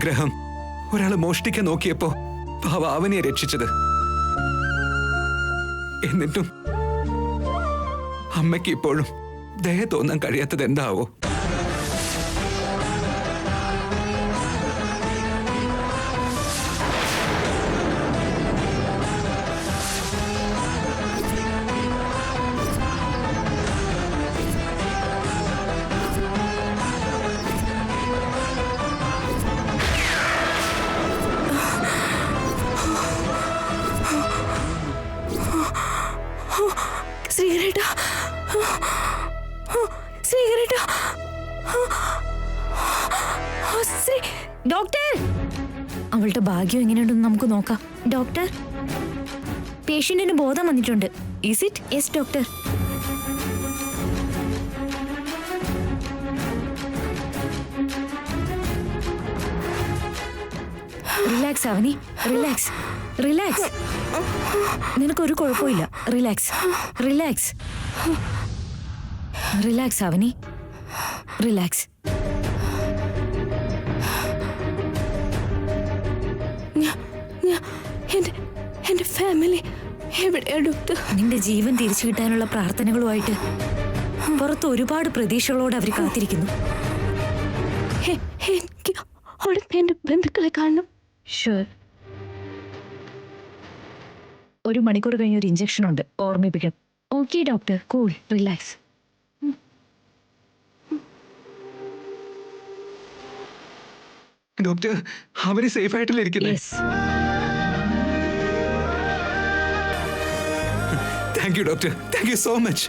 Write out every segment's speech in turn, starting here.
ഗ്രഹം ഒരാള് മോഷ്ടിക്കാൻ നോക്കിയപ്പോ പാവ അവനെ രക്ഷിച്ചത്. എന്നിട്ടും അമ്മയ്ക്ക് ഇപ്പോഴും ദയ തോന്നാൻ കഴിയാത്തത് എന്താവോ? ശ്രീകരേട്ടാ, ശ്രീകരേട്ടാ, ഡോക്ടർ, അവളുടെ ഭാഗ്യം എങ്ങനെയുണ്ടെന്ന് നമുക്ക് നോക്കാം. ഡോക്ടർ, പേഷ്യന്റിന് ബോധം വന്നിട്ടുണ്ട്. Is it? Yes doctor. Relax Avani, relax, relax. നിനക്കൊരു കുഴപ്പമില്ല. Relax, relax, relax Avani, relax. എന്റെ ഫാമിലി എവിടെയാ ഡോക്ടർ? നിന്റെ ജീവൻ തിരിച്ചു കിട്ടാനുള്ള പ്രാർത്ഥനകളുമായിട്ട് പുറത്ത് ഒരുപാട് പ്രതീക്ഷകളോട് അവർ കാത്തിരിക്കുന്നു. എനിക്ക് എന്റെ ബന്ധുക്കളെ കാണണം. ഷുവർ. 1 മണിക്കൂർ കഴിഞ്ഞ ഒരു ഇഞ്ചക്ഷൻ ഉണ്ട്, ഓർമ്മിപ്പിക്കണം. Okay doctor, cool, relax. Doctor, അവര് സേഫ് ആയിട്ടല്ലേ ഇരിക്കുന്നത്? Thank you doctor, thank you so much.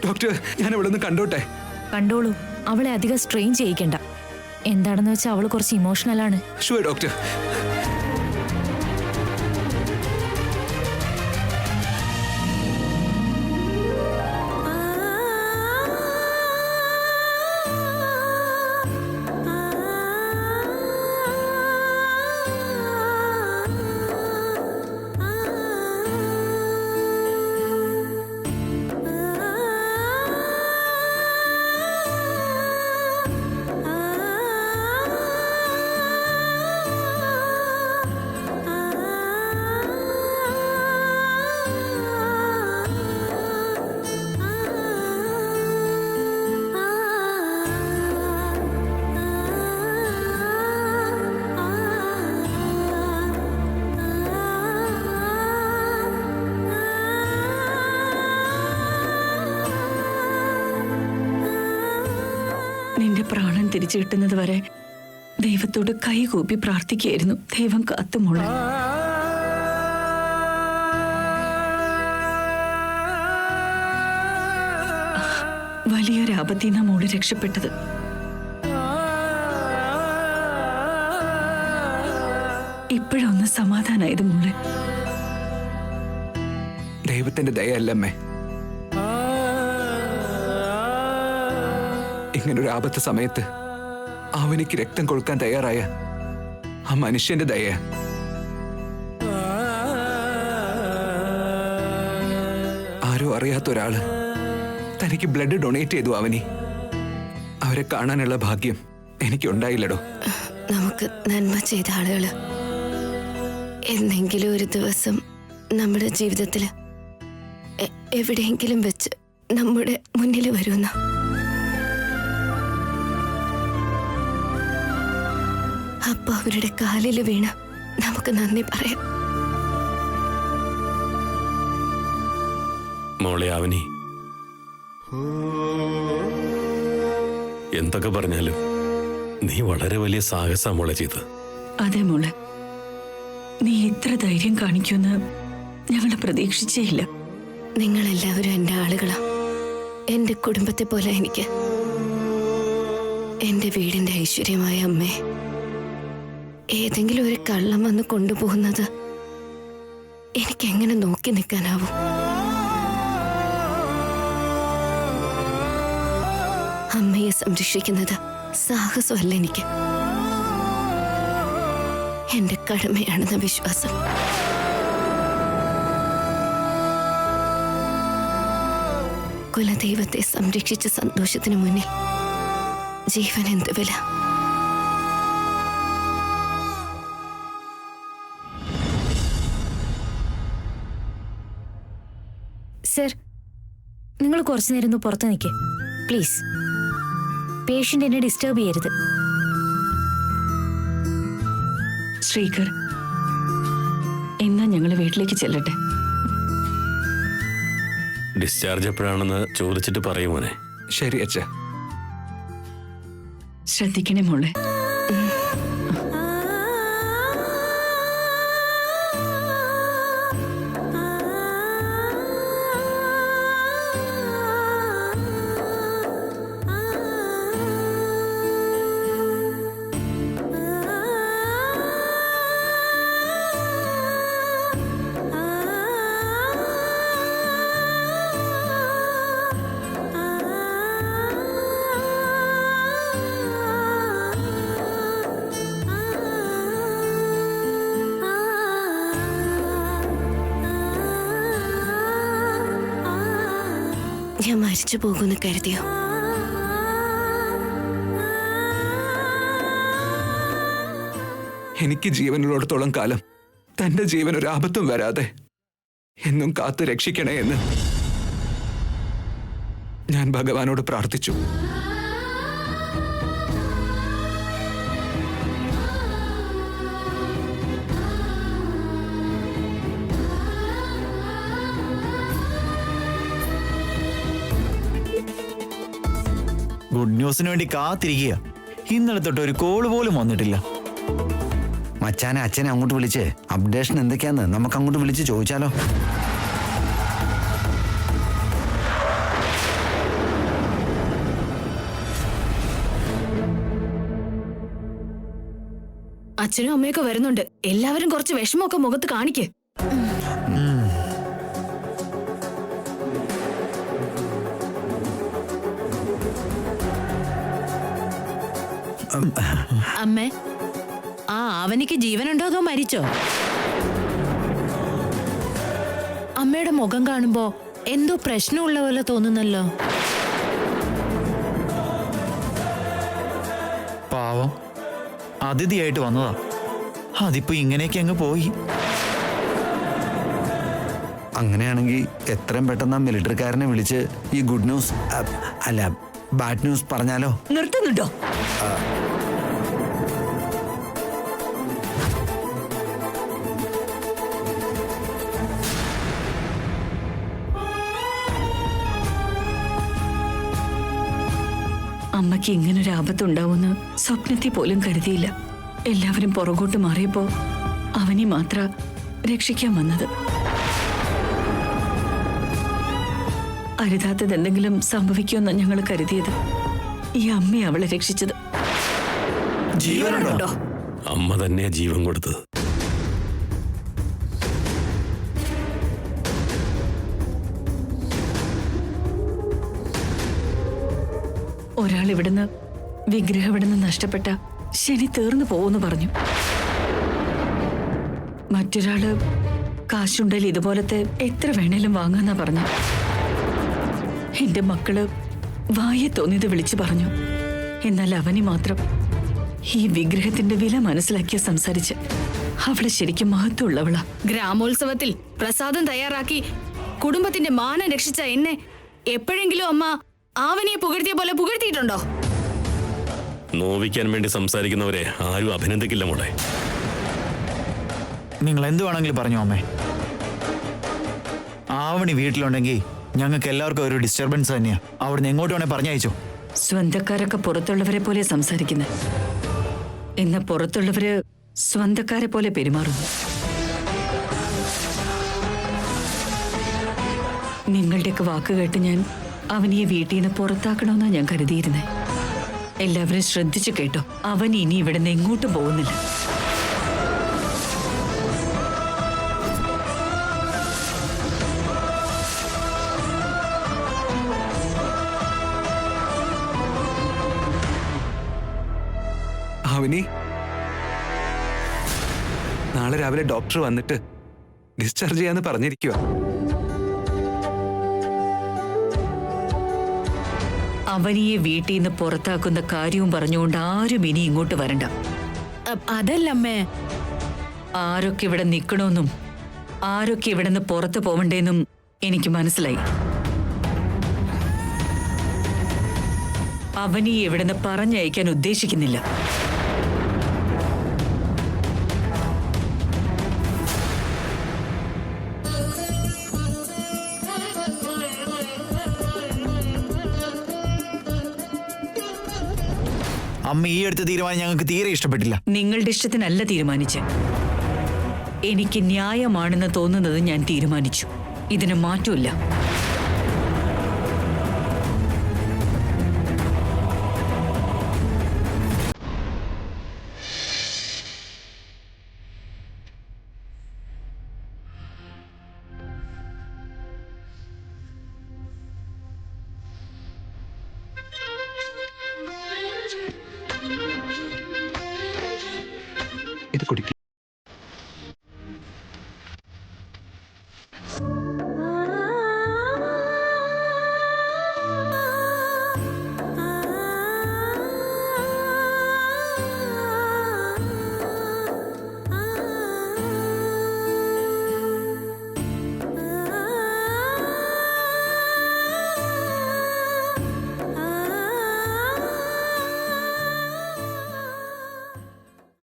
Doctor, ഞാൻ ഇവിടെ നിന്ന് കണ്ടോട്ടെ? കണ്ടോളൂ, അവളെ അധികം സ്ട്രെയിൻ ചെയ്യിക്കണ്ട. എന്താണെന്ന് വെച്ചാൽ അവള് കുറച്ച് ഇമോഷണൽ ആണ്. Sure doctor. നിന്റെ പ്രാണൻ തിരിച്ചു കിട്ടുന്നത് വരെ ദൈവത്തോട് കൈകൂപ്പി പ്രാർത്ഥിക്കുകയായിരുന്നു. ദൈവം കാത്തുമോളെ. വലിയൊരു ആപത്തിൽ നിന്നാ മോള് രക്ഷപ്പെട്ടത്. ഇപ്പോഴൊന്ന് സമാധാനായത് മോളെ. ദൈവത്തിന്റെ ദയയല്ലമ്മേ, ഇങ്ങനൊരു ആപത്ത് സമയത്ത് അവനിക്ക് രക്തം കൊടുക്കാൻ തയ്യാറായ ആ മനുഷ്യന്റെ ദയ. ആരോ അറിയാത്ത ഒരാള് തനിക്ക് ബ്ലഡ് ഡൊണേറ്റ് ചെയ്തു. അവനി അവരെ കാണാനുള്ള ഭാഗ്യം എനിക്കുണ്ടായില്ലടോ. നമുക്ക് നന്മ ചെയ്ത ആളുകള് എന്തെങ്കിലും ഒരു ദിവസം നമ്മുടെ ജീവിതത്തില് എവിടെയെങ്കിലും വെച്ച് നമ്മുടെ മുന്നിൽ വരുന്ന അപ്പൊ അവരുടെ കാലിൽ വീണ് നമുക്ക് നന്ദി പറയാം. മോളെ അവനി, എന്തൊക്കെ പറഞ്ഞാലും നീ വളരെ വലിയ സാഹസ മോളെ ചെയ്ത്. അതെ മോളെ, നീ ഇത്ര ധൈര്യം കാണിക്കുമെന്ന് ഞങ്ങൾ പ്രതീക്ഷിച്ചേയില്ല. നിങ്ങളെല്ലാവരും എൻ്റെ ആളുകളാ. എൻ്റെ കുടുംബത്തെ പോലെ എനിക്ക്. എൻ്റെ വീടിൻ്റെ ഐശ്വര്യമായ അമ്മേ, ഏതെങ്കിലും ഒരു കള്ളം വന്ന് കൊണ്ടുപോകുന്നത് എനിക്കെങ്ങനെ നോക്കി നിൽക്കാനാവും? അമ്മയെ സംരക്ഷിക്കുന്നത് സാഹസമല്ല, എനിക്ക് എന്റെ കടമയാണെന്ന വിശ്വാസം. കുലദൈവത്തെ സംരക്ഷിച്ച സന്തോഷത്തിന് മുന്നിൽ ജീവൻ എന്ത് വില? സർ, നിങ്ങൾ കുറച്ചു നേരം ഒന്ന് പുറത്ത് നിൽക്ക് പ്ലീസ്. പേഷ്യന്റ് എന്നെ ഡിസ്റ്റർബ് ചെയ്യരുത്. ശ്രീകർ, എന്നാ ഞങ്ങൾ വീട്ടിലേക്ക് ചെല്ലട്ടെ. ഡിസ്ചാർജ് എപ്പോഴാണെന്ന് ചോദിച്ചിട്ട് പറയൂ മോനെ. ശരി അച്ഛ. ശ്രദ്ധിക്കണേ മോളെ. ഞാൻ മരിച്ചു പോകുമെന്ന് കരുതിയോ? എനിക്ക് ജീവനുള്ളിടത്തോളം കാലം തന്റെ ജീവൻ ഒരു ആപത്തും വരാതെ എന്നും കാത്തു രക്ഷിക്കണേ എന്ന് ഞാൻ ഭഗവാനോട് പ്രാർത്ഥിച്ചു. ഗുഡ് ന്യൂസിന് വേണ്ടി കാത്തിരിക്കുക. ഇന്നലെ തൊട്ട് ഒരു കോള് പോലും വന്നിട്ടില്ല. മച്ചാനെ അച്ഛനെ അങ്ങോട്ട് വിളിച്ച് അപ്ഡേഷൻ എന്തൊക്കെയാന്ന് നമുക്ക് അങ്ങോട്ട് വിളിച്ച് ചോദിച്ചാലോ? അച്ഛനും അമ്മയൊക്കെ വരുന്നുണ്ട്. എല്ലാവരും കുറച്ച് വിഷമമൊക്കെ മുഖത്ത് കാണിക്ക്. അമ്മേ, ആ അവനിക്ക് ജീവനുണ്ടോ അതോ മരിച്ചോ? അമ്മയുടെ മുഖം കാണുമ്പോ എന്തോ പ്രശ്നമുള്ള പോലെ തോന്നുന്നല്ലോ. പാവം അതിഥിയായിട്ട് വന്നതാ. അതിപ്പോ ഇങ്ങനെയൊക്കെ അങ്ങ് പോയി. അങ്ങനെയാണെങ്കിൽ എത്രയും പെട്ടെന്ന് ആ മിലിറ്ററിക്കാരനെ വിളിച്ച് ഈ ഗുഡ് ന്യൂസ് അല്ല ബാഡ് ന്യൂസ് പറഞ്ഞാലോ? നിർത്തുന്നുണ്ടോ? അമ്മയ്ക്ക് ഇങ്ങനൊരു ആപത്തുണ്ടാവുമെന്ന് സ്വപ്നത്തിൽ പോലും കരുതിയില്ല. എല്ലാവരും പുറകോട്ട് മാറിയപ്പോ അവനെ മാത്ര രക്ഷിക്കാൻ വന്നത്. അരുതാത്തത് എന്തെങ്കിലും സംഭവിക്കുമെന്ന് ഞങ്ങൾ കരുതിയത്. ഈ അമ്മയെ അവളെ രക്ഷിച്ചത്. ജീവനുണ്ടോ? അമ്മ തന്നെയാ ജീവൻ കൊടുത്തത്. ഒരാൾ ഇവിടുന്ന് വിഗ്രഹം ഇവിടുന്ന് നഷ്ടപ്പെട്ട ശനി തീർന്നു പോവെന്ന് പറഞ്ഞു. മറ്റൊരാള് കാശുണ്ടെങ്കിൽ ഇതുപോലത്തെ എത്ര വേണേലും വാങ്ങാന്നാ പറഞ്ഞു. എന്റെ മക്കള് വായെ തോന്നിയത് വിളിച്ചു പറഞ്ഞു. എന്നാൽ അവനി മാത്രം ഈ വിഗ്രഹത്തിന്റെ വില മനസ്സിലാക്കിയ സംസാരിച്ച്. അവള് ശരിക്കും മഹത്വമുള്ളവളാ. ഗ്രാമോത്സവത്തിൽ പ്രസാദം തയ്യാറാക്കി കുടുംബത്തിന്റെ മാനം രക്ഷിച്ച എന്നെ എപ്പോഴെങ്കിലും അമ്മ ആവനിയെ പുകഴ്ത്തിയ പോലെ പുകഴ്ത്തിയിട്ടുണ്ടോ? നോവിക്കാൻ വേണ്ടി സംസാരിക്കുന്നവരെ ആരും അഭിനന്ദിക്കില്ല മോളെ. നിങ്ങൾ എന്ത് വേണമെങ്കിലും പറഞ്ഞു അമ്മേ. ആവണി വീട്ടിലുണ്ടെങ്കിൽ ഞങ്ങൾക്ക് എല്ലാവർക്കും ഒരു ഡിസ്റ്റർബൻസ് തന്നെയാ. അവിടുന്ന് എങ്ങോട്ട് വേണേ പറഞ്ഞയച്ചോ. സ്വന്തക്കാരൊക്കെ പുറത്തുള്ളവരെ പോലെ സംസാരിക്കുന്നത്. എന്നാൽ പുറത്തുള്ളവര് സ്വന്തക്കാരെ പോലെ പെരുമാറുന്നു. നിങ്ങളുടെയൊക്കെ വാക്ക് കേട്ട് ഞാൻ അവനെ വീട്ടിൽ നിന്ന് പുറത്താക്കണമെന്നാ ഞാൻ കരുതിയിരുന്നേ. എല്ലാവരും ശ്രദ്ധിച്ചു കേട്ടോ. അവൻ ഇനി ഇവിടെ നിന്ന് എങ്ങോട്ടും പോകുന്നില്ല. അവനി നാളെ രാവിലെ ഡോക്ടർ വന്നിട്ട് ഡിസ്ചാർജ് ചെയ്യാന്ന് പറഞ്ഞിരിക്കുക. അവനിയെ വീട്ടിൽ നിന്ന് പുറത്താക്കുന്ന കാര്യവും പറഞ്ഞുകൊണ്ട് ആരും ഇനി ഇങ്ങോട്ട് വരണ്ട. അതല്ലമ്മേ, ആരൊക്കെ ഇവിടെ നിൽക്കണമെന്നും ആരൊക്കെ ഇവിടെ നിന്ന് പുറത്തു പോവണ്ടേന്നും എനിക്ക് മനസ്സിലായി. അവനീ എവിടുന്ന് പറഞ്ഞയക്കാൻ ഉദ്ദേശിക്കുന്നില്ല. അമ്മ ഈ അടുത്ത തീരുമാനം ഞങ്ങൾക്ക് തീരെ ഇഷ്ടപ്പെട്ടില്ല. നിങ്ങളുടെ ഇഷ്ടത്തിനല്ല തീരുമാനിച്ച്. എനിക്ക് ന്യായമാണെന്ന് തോന്നുന്നത് ഞാൻ തീരുമാനിച്ചു. ഇതിന് മാറ്റമില്ല. ഇത് കുടിക്കും.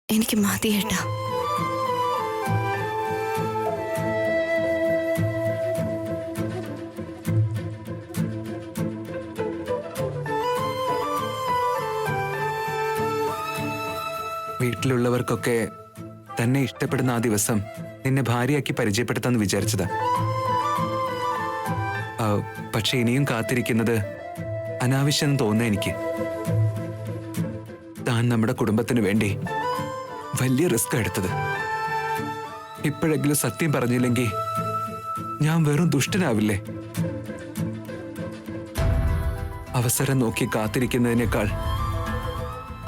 എനിക്ക് മതിയേട്ടാ. വീട്ടിലുള്ളവർക്കൊക്കെ തന്നെ ഇഷ്ടപ്പെടുന്ന ആ ദിവസം നിന്നെ ഭാര്യയാക്കി പരിചയപ്പെടുത്താന്ന് വിചാരിച്ചതാ. പക്ഷെ ഇനിയും കാത്തിരിക്കുന്നത് അനാവശ്യം തോന്നുന്ന എനിക്ക്. താൻ നമ്മുടെ കുടുംബത്തിന് വേണ്ടി വലിയ റിസ്ക് എടുത്തത്. ഇപ്പോഴെങ്കിലും സത്യം പറഞ്ഞില്ലെങ്കിൽ ഞാൻ വെറും ദുഷ്ടനാവില്ലേ? അവസരം നോക്കി കാത്തിരിക്കുന്നതിനേക്കാൾ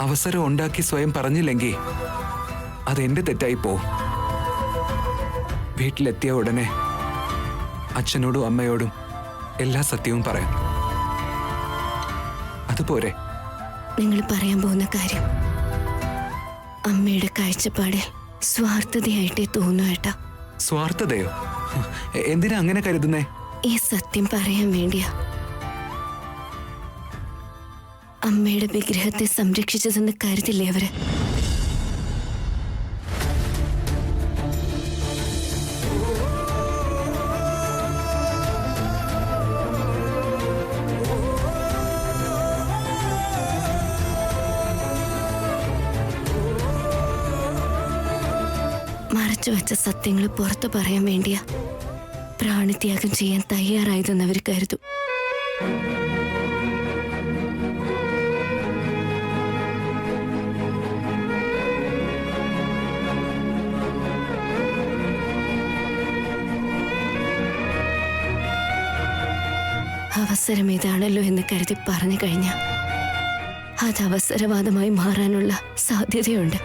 അവസരം ഉണ്ടാക്കി സ്വയം പറഞ്ഞില്ലെങ്കിൽ അതെന്റെ തെറ്റായി പോവും. വീട്ടിലെത്തിയ ഉടനെ അച്ഛനോടും അമ്മയോടും എല്ലാ സത്യവും പറയാം. അതുപോരെ? നിങ്ങൾ പറയാൻ പോകുന്ന കാര്യം അമ്മയുടെ കാഴ്ചപ്പാടിൽ സ്വാർത്ഥതയായിട്ടേ തോന്നൂ ഏട്ടാ. സ്വാർത്ഥതയോ? എന്തിനാ അങ്ങനെ കരുതുന്നേ? ഈ സത്യം പറയാൻ വേണ്ടിയാ അമ്മയുടെ വിഗ്രഹത്തെ സംരക്ഷിച്ചതെന്ന് കരുതില്ലേ അവര്? മറച്ചു വെച്ച സത്യങ്ങൾ പുറത്തു പറയാൻ വേണ്ടിയാ പ്രാണത്യാഗം ചെയ്യാൻ തയ്യാറായതെന്ന് അവർ കരുതും. അവസരം ഇതാണല്ലോ എന്ന് കരുതി പറഞ്ഞു കഴിഞ്ഞാൽ അത് അവസരവാദമായി മാറാനുള്ള സാധ്യതയുണ്ട്.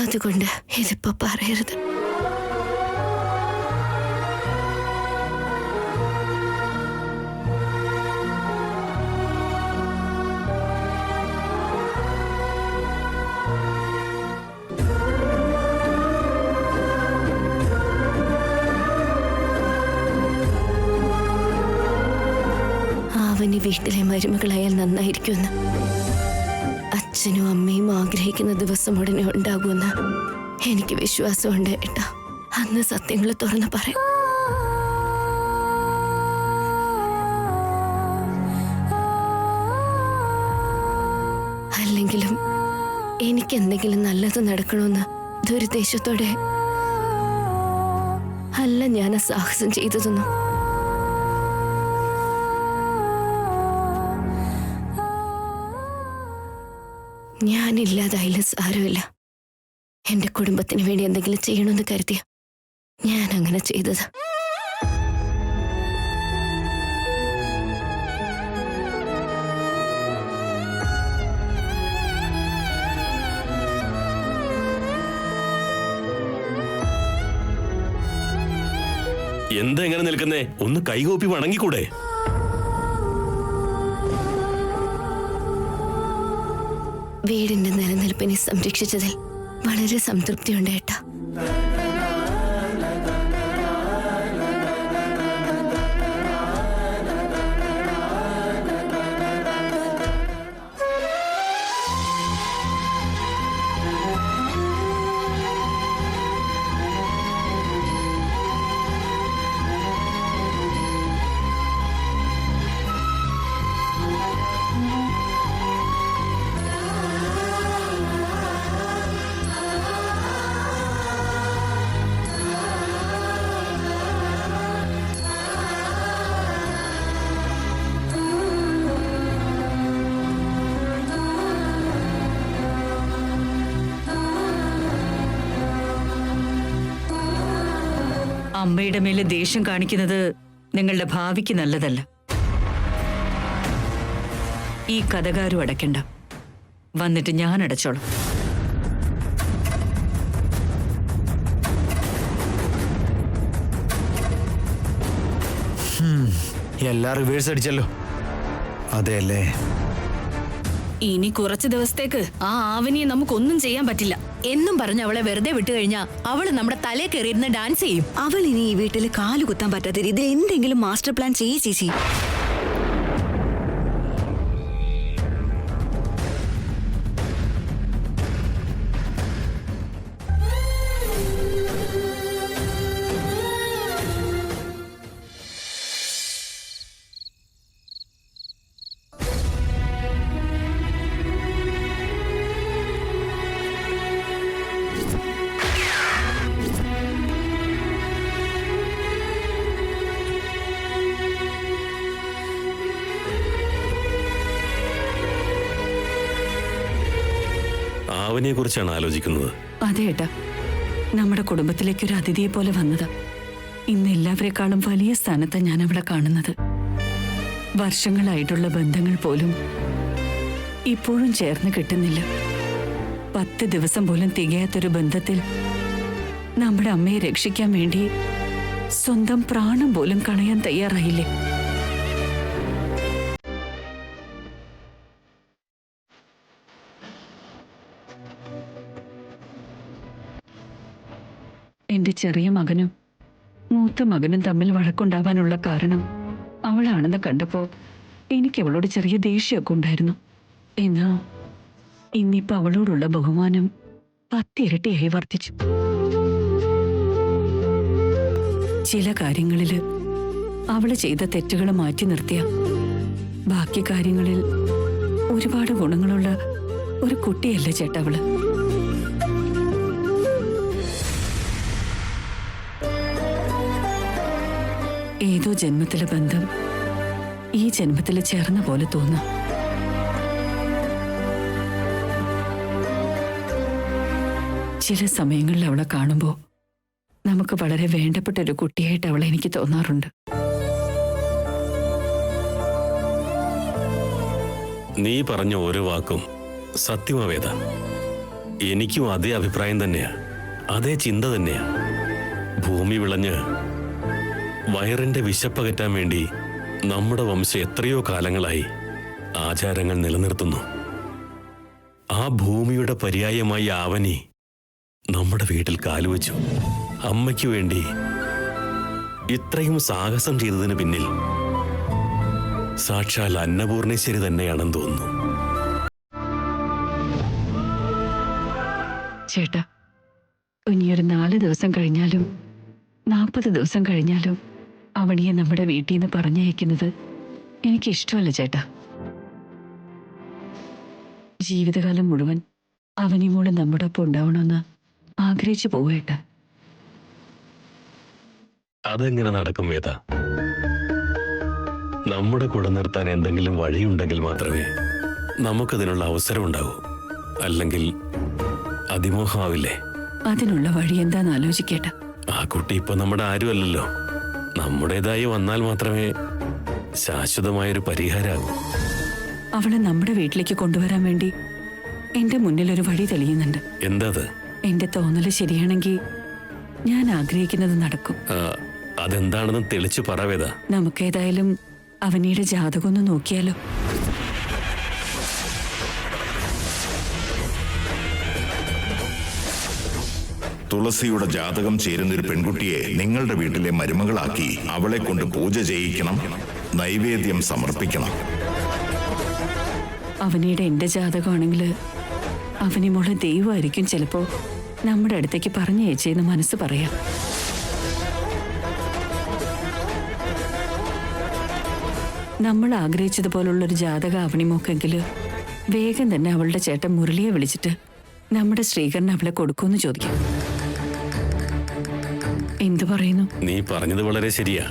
അതുകൊണ്ട് ഇതിപ്പോ പറയരുത്. അവന് വീട്ടിലെ മരുമകളായാൽ നന്നായിരിക്കുമെന്ന് അച്ഛനും അമ്മയും ആഗ്രഹിക്കുന്ന ദിവസം ഉടനെ ഉണ്ടാകുമെന്ന് എനിക്ക് വിശ്വാസമുണ്ട് ഏട്ടാ. അന്ന് സത്യങ്ങൾ തുറന്ന് പറയാം. അല്ലെങ്കിലും എനിക്ക് എന്തെങ്കിലും നല്ലത് നടക്കണമെന്ന് ദുരുദ്ദേശത്തോടെ അല്ല ഞാൻ ആ സാഹസം ചെയ്തതൊന്നും. ഞാനില്ലാതായാലും സാരമില്ല. എന്റെ കുടുംബത്തിന് വേണ്ടി എന്തെങ്കിലും ചെയ്യണമെന്ന് കരുതിയ ഞാൻ അങ്ങനെ ചെയ്തത്. എന്താ എങ്ങനെ നിൽക്കുന്നേ? ഒന്ന് കൈകോപ്പി വണങ്ങിക്കൂടെ? വീടിന്റെ നിലനിൽപ്പിനെ സംരക്ഷിച്ചതിൽ വളരെ സംതൃപ്തിയുണ്ട് ഏട്ടാ. അമ്മയുടെ മേലെ ദേഷ്യം കാണിക്കുന്നത് നിങ്ങളുടെ ഭാവിക്ക് നല്ലതല്ല. ഈ കഥകാരും അടയ്ക്കണ്ട, വന്നിട്ട് ഞാൻ അടച്ചോളാം. എല്ലാം റിവേഴ്സ് അടിച്ചല്ലോ. അതെയല്ലേ? ഇനി കുറച്ചു ദിവസത്തേക്ക് ആ ആവനിയെ നമുക്കൊന്നും ചെയ്യാൻ പറ്റില്ല. എന്നും പറഞ്ഞ് അവളെ വെറുതെ വിട്ടു കഴിഞ്ഞാ അവള് നമ്മുടെ തലേ കയറിയിരുന്ന് ഡാൻസ് ചെയ്യും. അവൾ ഇനി ഈ വീട്ടിൽ കാല് കുത്താൻ പറ്റാത്ത രീതിയിൽ എന്തെങ്കിലും മാസ്റ്റർ പ്ലാൻ ചെയ്യ് ചേച്ചി. ആവനിയെ കുറിച്ചാണ് ആലോചിക്കുന്നത്. അതെ ഏട്ടാ, നമ്മുടെ കുടുംബത്തിലേക്ക് ഒരു അതിഥിയെ പോലെ വന്നതാ. ഇന്ന് എല്ലാവരെക്കാളും വലിയ സ്ഥാനത്താണ് ഞാൻ അവളെ കാണുന്നത്. വർഷങ്ങളായിട്ടുള്ള ബന്ധങ്ങൾ പോലും ഇപ്പോഴും ചേർന്ന് കിട്ടുന്നില്ല. 10 ദിവസം പോലും തികയാത്തൊരു ബന്ധത്തിൽ നമ്മുടെ അമ്മയെ രക്ഷിക്കാൻ വേണ്ടി സ്വന്തം പ്രാണം പോലും കളയാൻ തയ്യാറായില്ലേ? എന്റെ ചെറിയ മകനും മൂത്ത മകനും തമ്മിൽ വഴക്കുണ്ടാവാനുള്ള കാരണം അവളാണെന്ന് കണ്ടപ്പോ എനിക്ക് അവളോട് ചെറിയ ദേഷ്യമൊക്കെ ഉണ്ടായിരുന്നു. എന്നാ ഇന്നിപ്പോ അവളോടുള്ള ബഹുമാനം 10 ഇരട്ടിയായി വർദ്ധിച്ചു. ചില കാര്യങ്ങളില് അവള് ചെയ്ത തെറ്റുകൾ മാറ്റി നിർത്തിയ ബാക്കി കാര്യങ്ങളിൽ ഒരുപാട് ഗുണങ്ങളുള്ള ഒരു കുട്ടിയല്ലേ ചേട്ടാ അവള്. ഏതോ ജന്മത്തിലെ ബന്ധം ഈ ജന്മത്തില് ചേർന്ന പോലെ തോന്നാം. ചില സമയങ്ങളിൽ അവളെ കാണുമ്പോൾ നമുക്ക് വളരെ വേണ്ടപ്പെട്ട ഒരു കുട്ടിയായിട്ട് അവളെ എനിക്ക് തോന്നാറുണ്ട്. നീ പറഞ്ഞ ഓരോ വാക്കും സത്യമാവേദ. എനിക്കും അതേ അഭിപ്രായം തന്നെയാ, അതേ ചിന്ത തന്നെയാ. ഭൂമി വിളഞ്ഞ് വയറിന്റെ വിശപ്പകറ്റാൻ വേണ്ടി നമ്മുടെ വംശം എത്രയോ കാലങ്ങളായി ആചാരങ്ങൾ നിലനിർത്തുന്നു. ആ ഭൂമിയുടെ പര്യായമായി ആവനി നമ്മുടെ വീട്ടിൽ കാലുവച്ചു. അമ്മയ്ക്കു വേണ്ടി ഇത്രയും സാഹസം ചെയ്തതിന് പിന്നിൽ സാക്ഷാൽ അന്നപൂർണേശ്വരി തന്നെയാണെന്ന് തോന്നുന്നു. ചേട്ടാ, ഇനിയൊരു 4 ദിവസം കഴിഞ്ഞാലും 40 ദിവസം കഴിഞ്ഞാലും അവണിയെ നമ്മുടെ വീട്ടിൽ നിന്ന് പറഞ്ഞയക്കുന്നത് എനിക്കിഷ്ടമല്ല ചേട്ടാ. ജീവിതകാലം മുഴുവൻ അവനി മോള് നമ്മുടെ ഒപ്പം ഉണ്ടാവണമെന്ന് ആഗ്രഹിച്ചു പോവേട്ട. അതെങ്ങനെ നടക്കും വേദ? നമ്മുടെ കൂടെ നിർത്താൻ എന്തെങ്കിലും വഴിയുണ്ടെങ്കിൽ മാത്രമേ നമുക്കതിനുള്ള അവസരം ഉണ്ടാവൂ. അല്ലെങ്കിൽ അതിമോഹമാവില്ലേ? അതിനുള്ള വഴി എന്താന്ന് ആലോചിക്കേട്ട. ആ കുട്ടി ഇപ്പൊ നമ്മുടെ ആരുമല്ലല്ലോ. നമ്മുടേതായി വന്നാൽ മാത്രമേ ശാശ്വതമായൊരു പരിഹാരമാകൂ. അവളെ നമ്മുടെ വീട്ടിലേക്ക് കൊണ്ടുവരാൻ വേണ്ടി എന്റെ മുന്നിൽ ഒരു വഴി തെളിയുന്നുണ്ട്. എന്തത്? എന്റെ തോന്നല് ശരിയാണെങ്കിൽ ഞാൻ ആഗ്രഹിക്കുന്നത് നടക്കും. അതെന്താണെന്ന് തെളിച്ചു പറവേദ. നമുക്കേതായാലും അവനിയുടെ ജാതകം ഒന്ന് നോക്കിയാലോ? തുളസിയുടെ ജാതകം ചേരുന്ന ഒരു പെൺകുട്ടിയെ നിങ്ങളുടെ വീട്ടിലെ മരുമകളാക്കി അവളെ കൊണ്ട് പൂജ ചെയ്യിക്കണം, നൈവേദ്യം സമർപ്പിക്കണം. അവനിയുടെ എന്റെ ജാതകമാണെങ്കിൽ അവനി മോളെ ദൈവമായിരിക്കും ചിലപ്പോ നമ്മുടെ അടുത്തേക്ക് പറഞ്ഞയച്ചെന്ന് മനസ്സ് പറയാം. നമ്മൾ ആഗ്രഹിച്ചതുപോലുള്ളൊരു ജാതക അവനിമോക്കെങ്കില് വേഗം തന്നെ അവളുടെ ചേട്ടൻ മുരളിയെ വിളിച്ചിട്ട് നമ്മുടെ ശ്രീകരൻ അവളെ കൊടുക്കുമെന്ന് ചോദിക്കും. എന്തു പറയുന്നു? നീ പറഞ്ഞത് വളരെ ശരിയാ.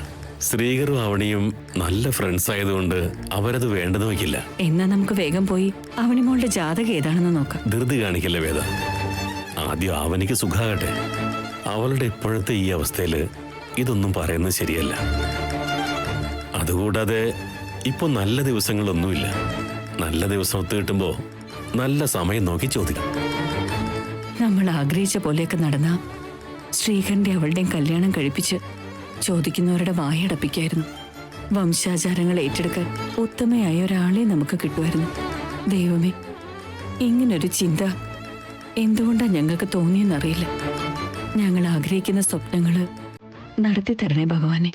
ശ്രീകറും അവണിയും നല്ല ഫ്രണ്ട്സ് ആയതുകൊണ്ട് അവരത് വേണ്ടെന്ന് വയ്ക്കില്ല. എന്നാ നമുക്ക് വേഗം പോയി അവനിമോളുടെ ജാതകം ഏതാണെന്ന് നോക്കാം. ധൃതി കാണിക്കല്ലേ വേദ. ആദ്യം അവനിക്ക് സുഖാകട്ടെ. അവളുടെ ഇപ്പോഴത്തെ ഈ അവസ്ഥയില് ഇതൊന്നും പറയുന്നത് ശരിയല്ല. അതുകൂടാതെ ഇപ്പൊ നല്ല ദിവസങ്ങളൊന്നുമില്ല. നല്ല ദിവസം ഒത്തു കിട്ടുമ്പോ നല്ല സമയം നോക്കി ചോദിക്കും. നമ്മൾ ആഗ്രഹിച്ച പോലെയൊക്കെ നടന്ന ശ്രീകണ്ഠി അവളുടെയും കല്യാണം കഴിപ്പിച്ച് ചോദിക്കുന്നവരുടെ വായടപ്പിക്കായിരുന്നു. വംശാചാരങ്ങൾ ഏറ്റെടുക്കാൻ ഉത്തമയായ ഒരാളെ നമുക്ക് കിട്ടുമായിരുന്നു. ദൈവമേ, ഇങ്ങനൊരു ചിന്ത എന്തുകൊണ്ടാ ഞങ്ങൾക്ക് തോന്നിയെന്നറിയില്ല. ഞങ്ങൾ ആഗ്രഹിക്കുന്ന സ്വപ്നങ്ങള് നടത്തി തരണേ ഭഗവാനെ.